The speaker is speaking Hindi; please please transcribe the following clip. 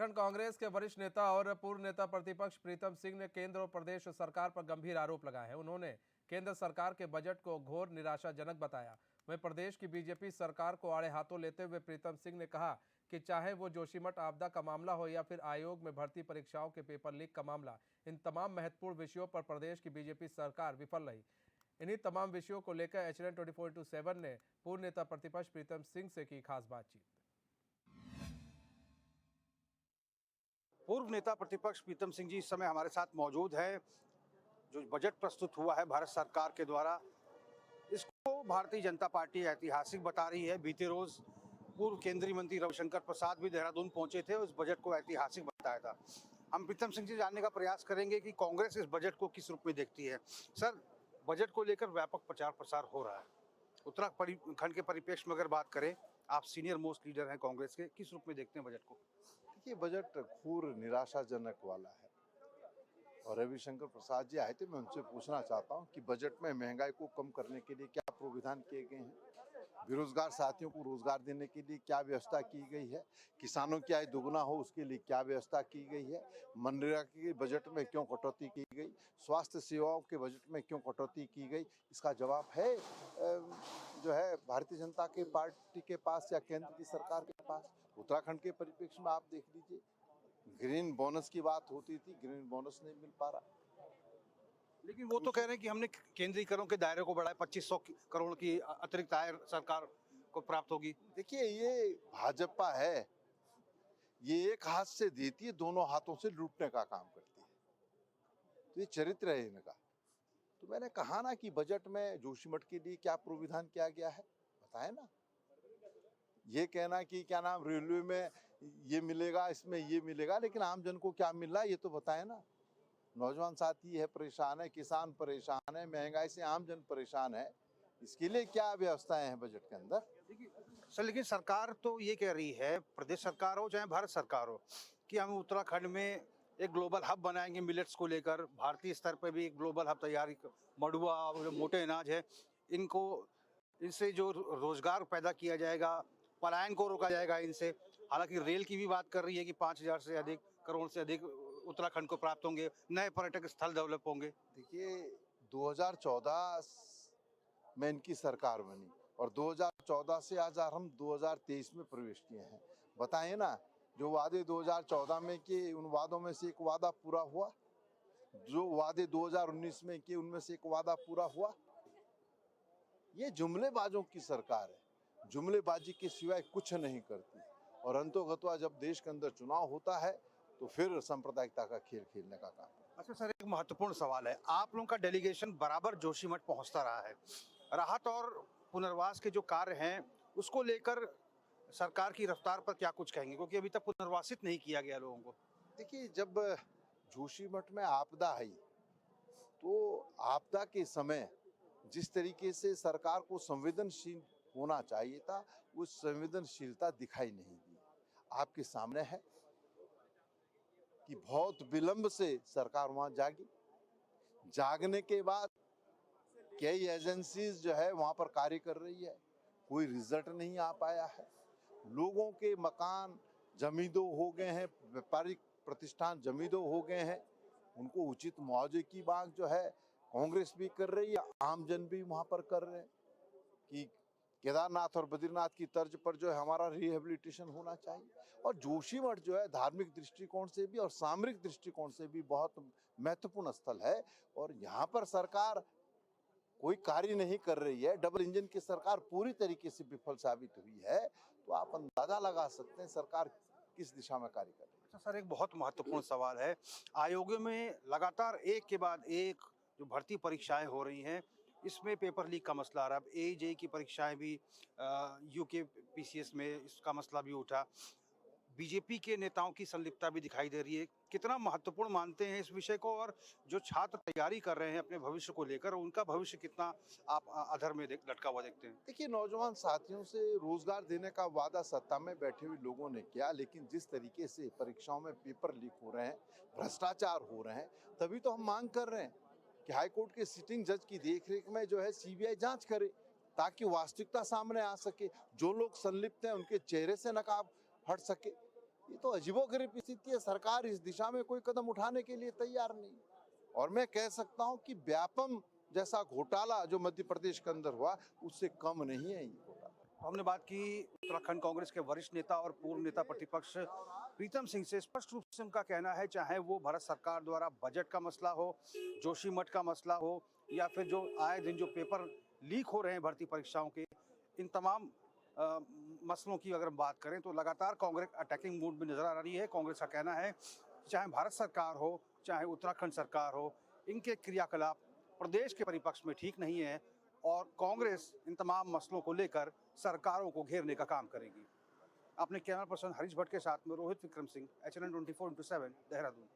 उत्तराखंड कांग्रेस के वरिष्ठ नेता और पूर्व नेता प्रतिपक्ष प्रीतम सिंह ने केंद्र और प्रदेश सरकार पर गंभीर आरोप लगाए हैं। उन्होंने केंद्र सरकार के बजट को घोर निराशाजनक बताया। वहीं प्रदेश की बीजेपी सरकार को आड़े हाथों लेते हुए प्रीतम सिंह ने कहा कि चाहे वो जोशीमठ आपदा का मामला हो या फिर आयोग में भर्ती परीक्षाओं के पेपर लीक का मामला, इन तमाम महत्वपूर्ण विषयों पर प्रदेश की बीजेपी सरकार विफल रही। इन्हीं तमाम विषयों को लेकर HNN 24/7 ने पूर्व नेता प्रतिपक्ष प्रीतम सिंह से की खास बातचीत। पूर्व नेता प्रतिपक्ष प्रीतम सिंह जी इस समय हमारे साथ मौजूद है। जो बजट प्रस्तुत हुआ है भारत सरकार के द्वारा, इसको भारतीय जनता पार्टी ऐतिहासिक बता रही है। बीते रोज पूर्व केंद्रीय मंत्री रविशंकर प्रसाद भी देहरादून पहुंचे थे, उस बजट को ऐतिहासिक बताया था। हम प्रीतम सिंह जी जानने का प्रयास करेंगे कि कांग्रेस इस बजट को किस रूप में देखती है। सर, बजट को लेकर व्यापक प्रचार प्रसार हो रहा है। उत्तराखंड के परिप्रेक्ष्य में अगर बात करें, आप सीनियर मोस्ट लीडर हैं कांग्रेस के, किस रूप में देखते हैं बजट को? देखिए, बजट घोर निराशाजनक वाला है और रविशंकर प्रसाद जी आए थे। मैं उनसे पूछना चाहता हूं कि बजट में महंगाई को कम करने के लिए क्या प्रावधान किए गए हैं, बेरोजगार साथियों को रोजगार देने के लिए क्या व्यवस्था की गई है, किसानों की आय दुगुना हो उसके लिए क्या व्यवस्था की गई है, मनरेगा के बजट में क्यों कटौती की गई, स्वास्थ्य सेवाओं के बजट में क्यों कटौती की गई। इसका जवाब है जो है भारतीय जनता के पार्टी के पास या केंद्र की सरकार के पास। उत्तराखंड के परिप्रेक्ष्य में आप देख लीजिए, ग्रीन बोनस की बात होती थी, ग्रीन बोनस नहीं मिल पा रहा। लेकिन वो तो कह रहे हैं कि हमने केंद्रीय करों के दायरे को बढ़ाया, 2500 करोड़ की अतिरिक्त आय सरकार को प्राप्त होगी। देखिए, ये भाजपा है, ये एक हाथ से देती है, दोनों हाथों से लूटने का काम करती है। तो ये चरित्र है इनका। तो मैंने कहा ना कि बजट में जोशीमठ के लिए क्या प्रावधान किया गया है, बताए ना। ये कहना कि क्या नाम रेलवे में ये मिलेगा, इसमें ये मिलेगा, लेकिन आम जन को क्या मिल रहा है ये तो बताए ना। नौजवान साथी है परेशान है, किसान परेशान है, महंगाई से आम जन परेशान है। इसके लिए क्या व्यवस्थाएं हैं बजट के अंदर? देखिए सर, लेकिन सरकार तो ये कह रही है, प्रदेश सरकार हो चाहे भारत सरकार हो, कि हम उत्तराखंड में एक ग्लोबल हब बनाएंगे मिलेट्स को लेकर। भारतीय स्तर पर भी एक ग्लोबल हब तैयारी, मड़ुआ और जो मोटे अनाज है, इनसे जो रोजगार पैदा किया जाएगा, पलायन को रोका जाएगा इनसे। हालांकि रेल की भी बात कर रही है कि 5000 से अधिक करोड़ से अधिक उत्तराखंड को प्राप्त होंगे, नए पर्यटक स्थल डेवलप होंगे। देखिए, 2014 में इनकी सरकार बनी और 2014 से आज हम 2023 में प्रवेश किए हैं। बताइए ना, जो वादे 2014 में किए उन वादों में से एक वादा पूरा हुआ? जो वादे 2019 में किए उनमें से एक वादा पूरा हुआ? ये जुमलेबाजों की सरकार है, जुमलेबाजी के सिवाय कुछ नहीं करती। और अंतोगत्वा जब देश के अंदर चुनाव होता है तो फिर सांप्रदायिकता का खेल खेलने का काम। अच्छा सर, एक महत्वपूर्ण सवाल है, आप लोगों का डेलीगेशन बराबर जोशीमठ पहुंचता रहा है। राहत और पुनर्वास के जो कार्य हैं उसको लेकर सरकार की रफ्तार पर क्या कुछ कहेंगे, क्योंकि अभी तक पुनर्वासित नहीं किया गया लोगों को? देखिए, जब जोशीमठ में आपदा आई तो आपदा के समय जिस तरीके से सरकार को संवेदनशील होना चाहिए था, उस संवेदनशीलता दिखाई नहीं दी। आपके सामने है कि बहुत विलंब से सरकार वहां जागी। जागने के बाद कई एजेंसीज जो है वहां पर कार्य कर रही है, कोई रिजल्ट नहीं आ पाया है। लोगों के मकान जमींदो हो गए हैं, व्यापारिक प्रतिष्ठान जमींदो हो गए हैं। उनको उचित मुआवजे की मांग जो है कांग्रेस भी कर रही है, आम जन भी वहां पर कर रहे हैं कि केदारनाथ और बद्रीनाथ की तर्ज पर जो है हमारा रिहेबिलिटेशन होना चाहिए। और जोशीमठ जो है धार्मिक दृष्टिकोण से भी और सामरिक दृष्टिकोण से भी बहुत महत्वपूर्ण स्थल है और यहाँ पर सरकार कोई कार्य नहीं कर रही है। डबल इंजन की सरकार पूरी तरीके से विफल साबित हुई है। तो आप अंदाजा लगा सकते हैं सरकार किस दिशा में कार्य कर रही है। अच्छा सर, एक बहुत महत्वपूर्ण सवाल है, आयोगों में लगातार एक के बाद एक जो भर्ती परीक्षाएं हो रही हैं, इसमें पेपर लीक का मसला आ रहा है। अब AJE की परीक्षाएं भी, UK PCS में इसका मसला भी उठा। बीजेपी के नेताओं की संलिप्तता भी दिखाई दे रही है। कितना महत्वपूर्ण मानते हैं इस विषय को, और जो छात्र तैयारी कर रहे हैं अपने भविष्य को लेकर, उनका भविष्य कितना आप अधर में लटका हुआ देखते हैं? देखिए, नौजवान साथियों से रोजगार देने का वादा सत्ता में बैठे हुए लोगों ने किया, लेकिन जिस तरीके से परीक्षाओं में पेपर लीक हो रहे हैं, भ्रष्टाचार हो रहे हैं, तभी तो हम मांग कर रहे हैं कि हाईकोर्ट के सिटिंग जज की देखरेख में जो है CBI जांच करे, ताकि वास्तविकता सामने आ सके, जो लोग संलिप्त हैं उनके चेहरे से नकाब हट सके। ये तो अजीबोगरीब स्थिति है। सरकार इस दिशा में कोई कदम उठाने के लिए तैयार नहीं। और मैं कह सकता हूं कि व्यापम जैसा घोटाला जो मध्य प्रदेश के अंदर हुआ, उससे कम नहीं है ये घोटाला। तो हमने बात की उत्तराखंड कांग्रेस के वरिष्ठ नेता और पूर्व नेता प्रतिपक्ष प्रीतम सिंह से। स्पष्ट रूप से उनका कहना है, चाहे वो भारत सरकार द्वारा बजट का मसला हो, जोशीमठ का मसला हो, या फिर जो आए दिन जो पेपर लीक हो रहे हैं भर्ती परीक्षाओं के, इन तमाम मसलों की अगर हम बात करें तो लगातार कांग्रेस अटैकिंग मूड में नजर आ रही है। कांग्रेस का कहना है, चाहे भारत सरकार हो, चाहे उत्तराखंड सरकार हो, इनके क्रियाकलाप प्रदेश के परिपक्ष में ठीक नहीं है और कांग्रेस इन तमाम मसलों को लेकर सरकारों को घेरने का काम करेगी। अपने कैमरा पर्सन हरीश भट्ट के साथ में रोहित विक्रम सिंह, HNN 24/7 देहरादून।